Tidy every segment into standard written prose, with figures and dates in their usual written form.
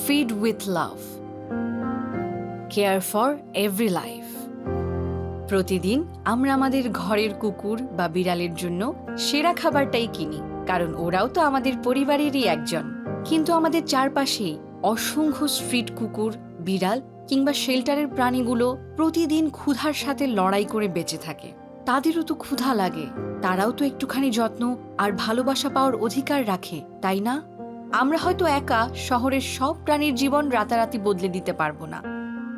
Feed with love, care for every life. প্রতিদিন আমরা আমাদের ঘরের কুকুর বা বিড়ালের জন্য সেরা খাবারটাই কিনি, কারণ ওরাও তো আমাদের পরিবারেরই একজন। কিন্তু আমাদের চারপাশেই অসংখ্য স্ট্রিট কুকুর, বিড়াল কিংবা শেল্টারের প্রাণীগুলো প্রতিদিন ক্ষুধার সাথে লড়াই করে বেঁচে থাকে। তাদেরও তো ক্ষুধা লাগে, তারাও তো একটুখানি যত্ন আর ভালোবাসা পাওয়ার অধিকার রাখে, তাই না? আমরা হয়তো একা শহরের সব প্রাণীর জীবন রাতারাতি বদলে দিতে পারবো না,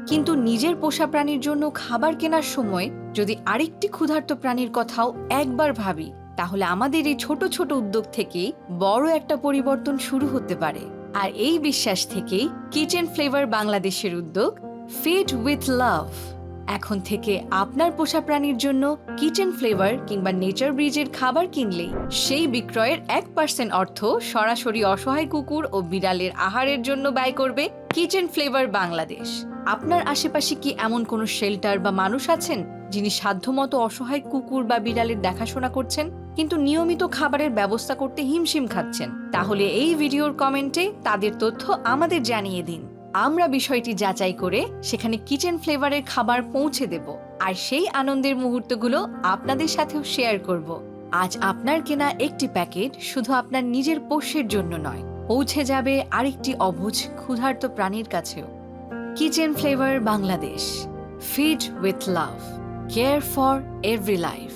কিন্তু নিজের পোষা প্রাণীর জন্য খাবার কেনার সময় যদি আরেকটি ক্ষুধার্ত প্রাণীর কথাও একবার ভাবি, তাহলে আমাদের এই ছোট ছোট উদ্যোগ থেকেই বড় একটা পরিবর্তন শুরু হতে পারে। আর এই বিশ্বাস থেকেই কিচেন ফ্লেভার বাংলাদেশের উদ্যোগ ফিড উইথ লাভ। এখন থেকে আপনার পোষা প্রাণীর জন্য কিচেন ফ্লেভার কিংবা নেচার ব্রিজের খাবার কিনলেই সেই বিক্রয়ের 1% অর্থ সরাসরি অসহায় কুকুর ও বিড়ালের আহারের জন্য ব্যয় করবে কিচেন ফ্লেভার বাংলাদেশ। আপনার আশেপাশে কি এমন কোনো শেল্টার বা মানুষ আছেন যিনি সাধ্যমতো অসহায় কুকুর বা বিড়ালের দেখাশোনা করছেন, কিন্তু নিয়মিত খাবারের ব্যবস্থা করতে হিমশিম খাচ্ছেন? তাহলে এই ভিডিওর কমেন্টে তাদের তথ্য আমাদের জানিয়ে দিন। আমরা বিষয়টি যাচাই করে সেখানে কিচেন ফ্লেভারের খাবার পৌঁছে দেব, আর সেই আনন্দের মুহূর্তগুলো আপনাদের সাথেও শেয়ার করব। আজ আপনার কেনা একটি প্যাকেট শুধু আপনার নিজের পোষ্যের জন্য নয়, পৌঁছে যাবে আরেকটি অবুঝ ক্ষুধার্ত প্রাণীর কাছেও। Kitchen flavour Bangladesh, feed with love, care for every life.